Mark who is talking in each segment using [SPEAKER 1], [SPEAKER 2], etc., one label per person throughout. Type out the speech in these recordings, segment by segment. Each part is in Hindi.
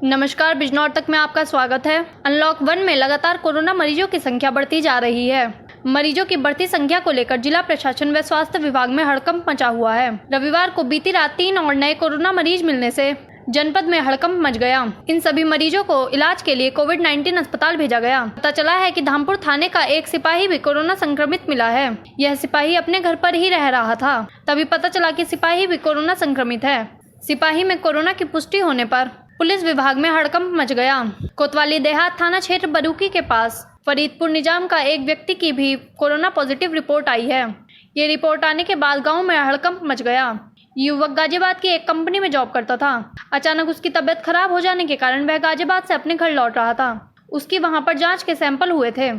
[SPEAKER 1] नमस्कार, बिजनौर तक में आपका स्वागत है। अनलॉक 1 में लगातार कोरोना मरीजों की संख्या बढ़ती जा रही है। मरीजों की बढ़ती संख्या को लेकर जिला प्रशासन व स्वास्थ्य विभाग में हड़कंप मचा हुआ है। रविवार को बीती रात 3 और नए कोरोना मरीज मिलने से जनपद में हड़कंप मच गया। इन सभी मरीजों को इलाज के लिए कोविड-19 अस्पताल भेजा गया। पता चला है कि धामपुर थाने का एक सिपाही भी कोरोना संक्रमित मिला है। यह सिपाही अपने घर पर ही रह रहा था, तभी पता चला कि सिपाही भी कोरोना संक्रमित है। सिपाही में कोरोना की पुष्टि होने पर पुलिस विभाग में हड़कंप मच गया। कोतवाली देहात थाना क्षेत्र बरूकी के पास फरीदपुर निजाम का एक व्यक्ति की भी कोरोना पॉजिटिव रिपोर्ट आई है। ये रिपोर्ट आने के बाद गांव में हड़कंप मच गया। युवक गाजियाबाद की एक कंपनी में जॉब करता था। अचानक उसकी तबीयत खराब हो जाने के कारण वह गाजियाबाद से अपने घर लौट रहा था। उसकी वहां पर जांच के सैंपल हुए थे।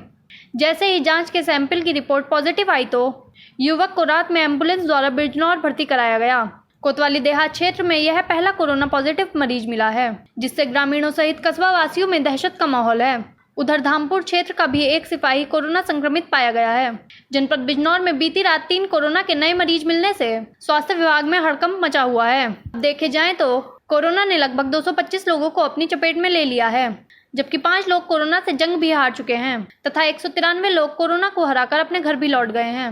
[SPEAKER 1] जैसे ही जांच के सैंपल की रिपोर्ट पॉजिटिव आई तो युवक को रात में एम्बुलेंस द्वारा बिजनौर भर्ती कराया गया। कोतवाली देहात क्षेत्र में यह पहला कोरोना पॉजिटिव मरीज मिला है, जिससे ग्रामीणों सहित कस्बा वासियों में दहशत का माहौल है। उधर धामपुर क्षेत्र का भी एक सिपाही कोरोना संक्रमित पाया गया है। जनपद बिजनौर में बीती रात 3 कोरोना के नए मरीज मिलने से स्वास्थ्य विभाग में हड़कंप मचा हुआ है। देखे जाए तो कोरोना ने लगभग 225 लोगों को अपनी चपेट में ले लिया है, जबकि 5 लोग कोरोना से जंग भी हार चुके हैं तथा 193 लोग कोरोना को हराकर अपने घर भी लौट गए हैं।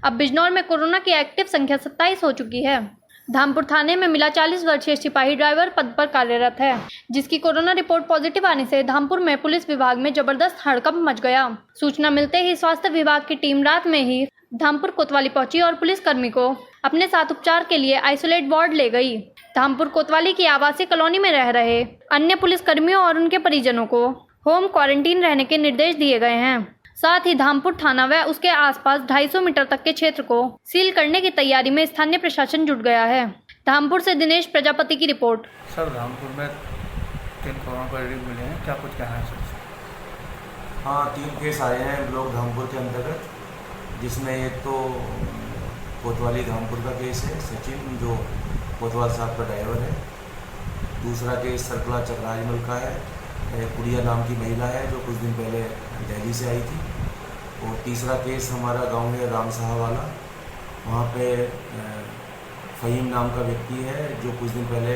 [SPEAKER 1] अब बिजनौर में कोरोना की एक्टिव संख्या 27 हो चुकी है। धामपुर थाने में मिला 40 वर्षीय सिपाही ड्राइवर पद पर कार्यरत है, जिसकी कोरोना रिपोर्ट पॉजिटिव आने से धामपुर में पुलिस विभाग में जबरदस्त हड़कंप मच गया। सूचना मिलते ही स्वास्थ्य विभाग की टीम रात में ही धामपुर कोतवाली पहुंची और पुलिसकर्मी को अपने साथ उपचार के लिए आइसोलेट वार्ड ले गई। धामपुर कोतवाली की आवासीय कॉलोनी में रह रहे अन्य पुलिसकर्मियों और उनके परिजनों को होम क्वारंटीन रहने के निर्देश दिए गए हैं। साथ ही धामपुर थाना व उसके आसपास 250 मीटर तक के क्षेत्र को सील करने की तैयारी में स्थानीय प्रशासन जुट गया है। धामपुर से दिनेश प्रजापति की रिपोर्ट।
[SPEAKER 2] सर, धामपुर में 3 कोरोना पॉजिटिव मिले हैं, क्या कुछ कहना है सर?
[SPEAKER 3] हाँ, 3 केस आए हैं ब्लॉक धामपुर के अंतर्गत, जिसमें एक तो कोतवाली धामपुर का केस है सचिन, जो कोतवाल साहब का ड्राइवर है। दूसरा केस सरकला चकराजमल का है, कुड़िया नाम की महिला है जो कुछ दिन पहले दिल्ली से आई थी। और तीसरा केस हमारा गांव है राम साहब वाला, वहाँ पे फ़हीम नाम का व्यक्ति है जो कुछ दिन पहले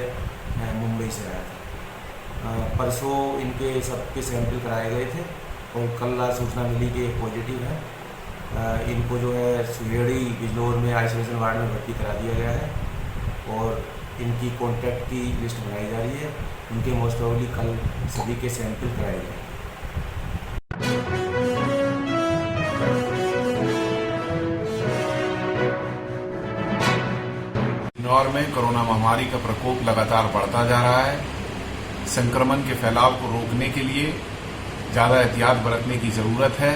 [SPEAKER 3] मुंबई से आया था। परसों इनके सबके सैंपल कराए गए थे और कल सूचना मिली कि पॉजिटिव है। इनको जो है सुहेड़ी बिजनौर में आइसोलेशन वार्ड में भर्ती करा दिया गया है और इनकी कॉन्टैक्ट की लिस्ट बनाई जा रही है। इनके मोस्ट प्रोबेबली कल सभी के सैंपल कराए गए।
[SPEAKER 4] बिजनौर में कोरोना महामारी का प्रकोप लगातार बढ़ता जा रहा है। संक्रमण के फैलाव को रोकने के लिए ज़्यादा एहतियात बरतने की ज़रूरत है।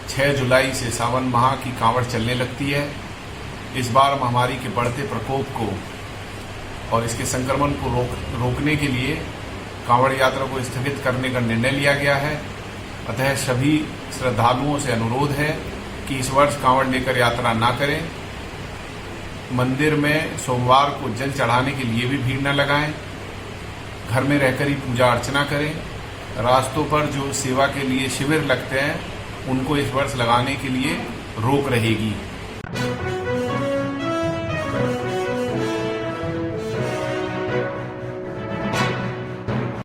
[SPEAKER 4] 6 जुलाई से सावन माह की कांवड़ चलने लगती है। इस बार महामारी के बढ़ते प्रकोप को और इसके संक्रमण को रोकने के लिए कांवड़ यात्रा को स्थगित करने का निर्णय लिया गया है। अतः सभी श्रद्धालुओं से अनुरोध है कि इस वर्ष कांवड़ लेकर यात्रा ना करें। मंदिर में सोमवार को जल चढ़ाने के लिए भी भीड़ न लगाएं। घर में रहकर ही पूजा अर्चना करें। रास्तों पर जो सेवा के लिए शिविर लगते हैं उनको इस वर्ष लगाने के लिए रोक रहेगी।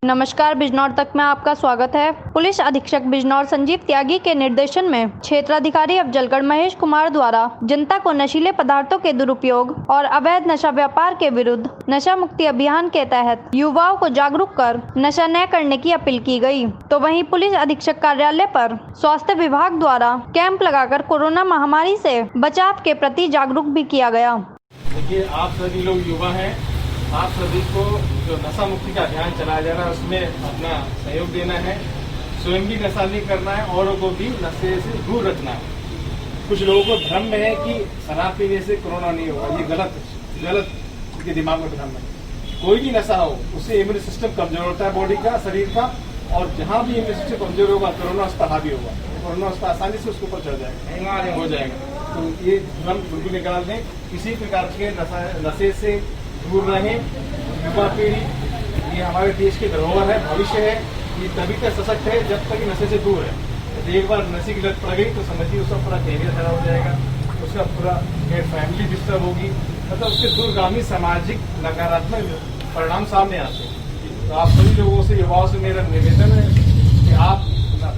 [SPEAKER 1] नमस्कार, बिजनौर तक में आपका स्वागत है। पुलिस अधीक्षक बिजनौर संजीव त्यागी के निर्देशन में क्षेत्राधिकारी अफजलगढ़ महेश कुमार द्वारा जनता को नशीले पदार्थों के दुरुपयोग और अवैध नशा व्यापार के विरुद्ध नशा मुक्ति अभियान के तहत युवाओं को जागरूक कर नशा न करने की अपील की गई। तो वहीं पुलिस अधीक्षक कार्यालय पर स्वास्थ्य विभाग द्वारा कैंप लगाकर कोरोना महामारी से बचाव के प्रति जागरूक भी किया गया।
[SPEAKER 5] देखिए, आप सभी लोग युवा हैं, आप सभी को जो नशा मुक्ति का अभियान चलाया जा रहा है उसमें अपना सहयोग देना है। स्वयं भी नशा नहीं करना है, औरों को भी नशे से दूर रखना है। कुछ लोगों को भ्रम में है कि शराब पीने से कोरोना नहीं होगा। ये गलत उनके दिमाग में भ्रम है। कोई भी नशा हो उससे इम्यून सिस्टम कमजोर होता है बॉडी का, शरीर का, और जहाँ भी इम्यून सिस्टम कमजोर होगा कोरोना उस पर हावी होगा। कोरोना उस पर आसानी से उसके ऊपर चढ़ जाएगा, हो जाएगा। तो ये भ्रम बिल्कुल निकाल दें। किसी प्रकार के नशे से दूर रहें। युवा पीढ़ी ये हमारे देश की धरोहर है, भविष्य है। ये तभी तक सशक्त है जब तक नशे से दूर है। यदि एक बार नशे की लत पड़ गई तो समझिए उसका पूरा कैरियर खराब हो जाएगा, उसका पूरा फैमिली डिस्टर्ब होगी, मतलब उसके दूरगामी सामाजिक नकारात्मक परिणाम सामने आते हैं। तो आप सभी लोगों से, युवाओं से मेरा निवेदन है कि आप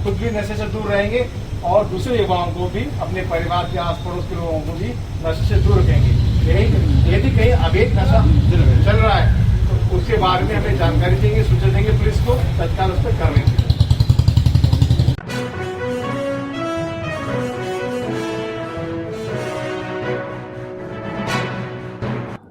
[SPEAKER 5] खुद भी नशे से दूर रहेंगे और दूसरे युवाओं को भी, अपने परिवार के आस पड़ोस के लोगों को भी नशे से दूर रखेंगे। यदि कहीं अवैध नशा चल रहा है तो उसके बारे में हमें जानकारी देंगे, सूचना देंगे पुलिस को, तत्काल उस पर कार्रवाई करेंगे।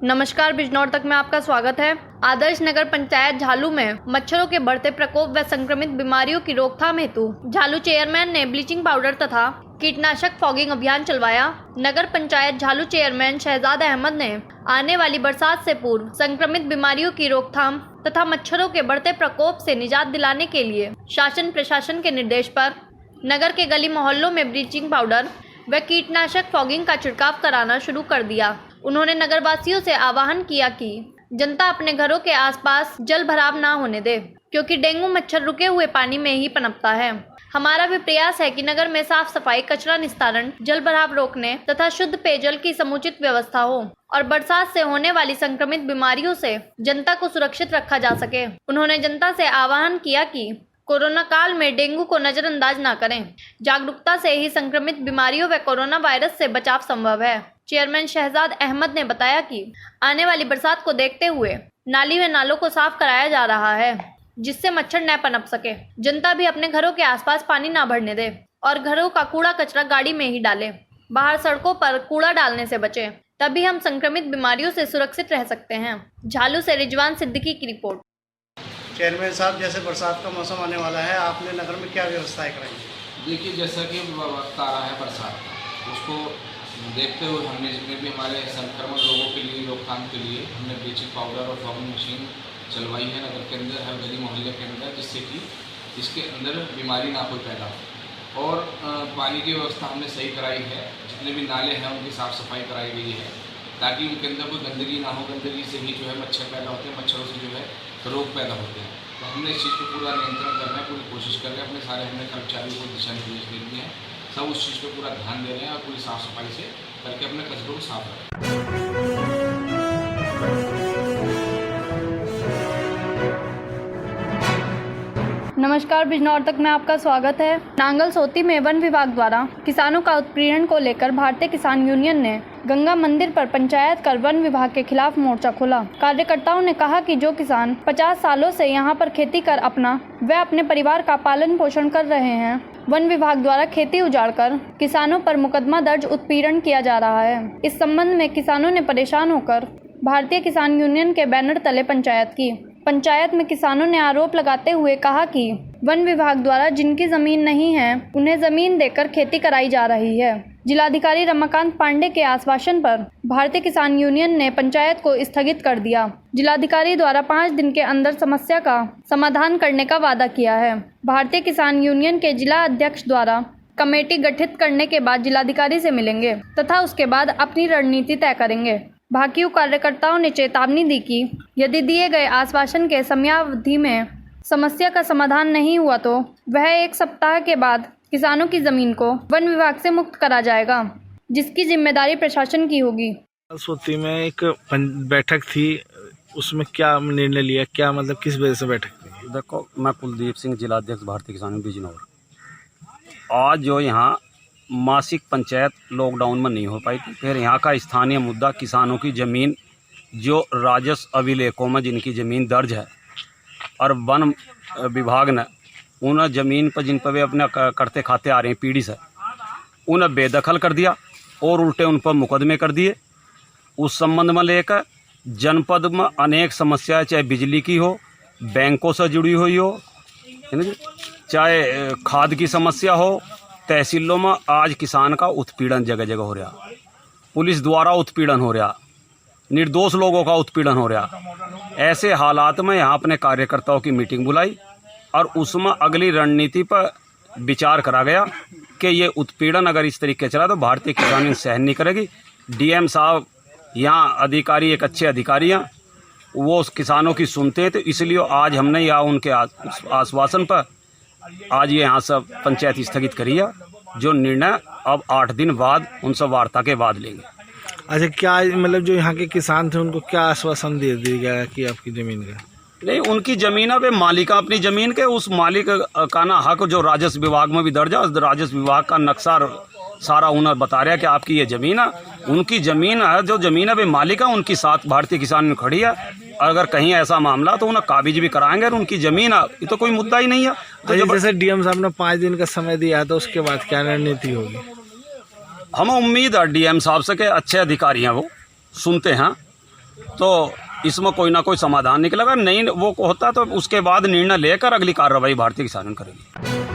[SPEAKER 1] नमस्कार, बिजनौर तक में आपका स्वागत है। आदर्श नगर पंचायत झालू में मच्छरों के बढ़ते प्रकोप व संक्रमित बीमारियों की रोकथाम हेतु झालू चेयरमैन ने ब्लीचिंग पाउडर तथा कीटनाशक फॉगिंग अभियान चलवाया। नगर पंचायत झालू चेयरमैन शहजाद अहमद ने आने वाली बरसात से पूर्व संक्रमित बीमारियों की रोकथाम तथा मच्छरों के बढ़ते प्रकोप से निजात दिलाने के लिए शासन प्रशासन के निर्देश पर नगर के गली मोहल्लों में ब्लीचिंग पाउडर व कीटनाशक फॉगिंग का छिड़काव कराना शुरू कर दिया। उन्होंने नगरवासियों से आह्वान किया कि जनता अपने घरों के आसपास जल भराव ना होने दे, क्योंकि डेंगू मच्छर रुके हुए पानी में ही पनपता है। हमारा भी प्रयास है कि नगर में साफ सफाई, कचरा निस्तारण, जल भराव रोकने तथा शुद्ध पेयजल की समुचित व्यवस्था हो और बरसात से होने वाली संक्रमित बीमारियों से जनता को सुरक्षित रखा जा सके। उन्होंने जनता से आह्वान किया कि कोरोना काल में डेंगू को नजरअंदाज न करें। जागरूकता से ही संक्रमित बीमारियों व कोरोना वायरस से बचाव संभव है। चेयरमैन शहजाद अहमद ने बताया कि आने वाली बरसात को देखते हुए नाली व नालों को साफ कराया जा रहा है, जिससे मच्छर न पनप सके। जनता भी अपने घरों के आसपास पानी न भरने दे और घरों का कूड़ा कचरा गाड़ी में ही डाले। बाहर सड़कों पर कूड़ा डालने से बचे, तभी हम संक्रमित बीमारियों से सुरक्षित रह सकते हैं। झालू से रिजवान सिद्दीकी की रिपोर्ट।
[SPEAKER 6] चेयरमैन साहब, जैसे बरसात का मौसम आने वाला है, आपने नगर में क्या व्यवस्थाएं कराई?
[SPEAKER 7] देखिए, जैसा कि वक्त आ रहा है बरसात का, उसको देखते हुए हमने जितने भी हमारे संक्रमण लोगों के लिए रोकथाम के लिए हमने ब्लीचिंग पाउडर और फॉगिंग मशीन चलवाई है नगर के अंदर, हर गली मोहल्ले के अंदर, जिससे कि इसके अंदर बीमारी ना कोई पैदा हो। और पानी की व्यवस्था हमने सही कराई है, जितने भी नाले हैं उनकी साफ़ सफाई कराई गई है, ताकि उनके अंदर कोई गंदगी ना हो। गंदगी से ही जो है मच्छर पैदा होते हैं, मच्छरों से जो है रोग पैदा होते हैं। तो हमने इस चीज़ पर पूरा नियंत्रण करना है, पूरी कोशिश कर रहे हैं। अपने सारे हमने कर्मचारियों को दिशा निर्देश दे दिए हैं, सब उस चीज़ पर पूरा ध्यान दे रहे हैं और पूरी साफ़ सफाई से करके अपने कचरों को साफ रखें।
[SPEAKER 1] नमस्कार, बिजनौर तक में आपका स्वागत है। नांगल सोती में वन विभाग द्वारा किसानों का उत्पीड़न को लेकर भारतीय किसान यूनियन ने गंगा मंदिर पर पंचायत कर वन विभाग के खिलाफ मोर्चा खोला। कार्यकर्ताओं ने कहा कि जो किसान 50 सालों से यहां पर खेती कर अपना व अपने परिवार का पालन पोषण कर रहे हैं, वन विभाग द्वारा खेती उजाड़कर किसानों पर मुकदमा दर्ज उत्पीड़न किया जा रहा है। इस संबंध में किसानों ने परेशान होकर भारतीय किसान यूनियन के बैनर तले पंचायत की। पंचायत में किसानों ने आरोप लगाते हुए कहा कि वन विभाग द्वारा जिनकी जमीन नहीं है उन्हें जमीन देकर खेती कराई जा रही है। जिलाधिकारी रमाकांत पांडे के आश्वासन पर भारतीय किसान यूनियन ने पंचायत को स्थगित कर दिया। जिलाधिकारी द्वारा 5 दिन के अंदर समस्या का समाधान करने का वादा किया है। भारतीय किसान यूनियन के जिला अध्यक्ष द्वारा कमेटी गठित करने के बाद जिलाधिकारी से मिलेंगे तथा उसके बाद अपनी रणनीति तय करेंगे। भाकियू कार्यकर्ताओं ने चेतावनी दी कि यदि दिए गए आश्वासन के समयावधि में समस्या का समाधान नहीं हुआ तो वह 1 सप्ताह के बाद किसानों की जमीन को वन विभाग से मुक्त करा जाएगा, जिसकी जिम्मेदारी प्रशासन की होगी।
[SPEAKER 8] सोती में एक बैठक थी, उसमें क्या निर्णय लिया, क्या मतलब किस वजह से बैठक थी?
[SPEAKER 9] देखो, मैं कुलदीप सिंह, जिलाध्यक्ष भारतीय किसान यूनियन बिजनौर। आज जो यहाँ मासिक पंचायत लॉकडाउन में नहीं हो पाई थी, फिर यहाँ का स्थानीय मुद्दा किसानों की ज़मीन जो राजस्व अभिलेखों में जिनकी ज़मीन दर्ज है और वन विभाग ने उन ज़मीन पर जिन पर वे अपना करते खाते आ रहे हैं पीढ़ी से, उन्हें बेदखल कर दिया और उल्टे उन पर मुकदमे कर दिए। उस संबंध में लेकर जनपद में अनेक समस्याएं, चाहे बिजली की हो, बैंकों से जुड़ी हुई हो, है ना, चाहे खाद की समस्या हो, तहसीलों में आज किसान का उत्पीड़न जगह जगह हो रहा, पुलिस द्वारा उत्पीड़न हो रहा, निर्दोष लोगों का उत्पीड़न हो रहा। ऐसे हालात में यहाँ अपने कार्यकर्ताओं की मीटिंग बुलाई और उसमें अगली रणनीति पर विचार करा गया कि ये उत्पीड़न अगर इस तरीके चला तो भारतीय किसान यूनियन सहन नहीं करेगी। डीएम साहब यहाँ अधिकारी एक अच्छे अधिकारी हैं, वो किसानों की सुनते हैं, तो इसलिए आज हमने यहाँ उनके आश्वासन पर आज ये यहाँ सब पंचायत स्थगित करी है, जो निर्णय अब 8 दिन बाद उनसे वार्ता के बाद लेंगे।
[SPEAKER 8] अच्छा, क्या मतलब जो यहाँ के किसान थे उनको क्या आश्वासन दे दिया गया कि आपकी ज़मीन का?
[SPEAKER 9] नहीं, उनकी जमीन है, वे मालिक अपनी जमीन के, उस मालिक का ना हक जो राजस्व विभाग में भी दर्ज है, राजस्व विभाग का नक्शा सारा उन्हें बता रहा है कि आपकी ये जमीन है, उनकी जमीन है, जो जमीन है वे मालिक है, उनकी साथ भारतीय किसान में खड़ी है। अगर कहीं ऐसा मामला तो उन्हें काबिज भी कराएंगे और उनकी जमीन है, ये तो कोई मुद्दा ही नहीं है।
[SPEAKER 8] तो जैसे डीएम साहब ने 5 दिन का समय दिया तो उसके बाद क्या रणनीति होगी?
[SPEAKER 9] हमें उम्मीद है डीएम साहब से कि अच्छे अधिकारी हैं, वो सुनते हैं तो इसमें कोई ना कोई समाधान निकलेगा। नहीं वो होता तो उसके बाद निर्णय लेकर अगली कार्रवाई भारतीय किसान करेगी।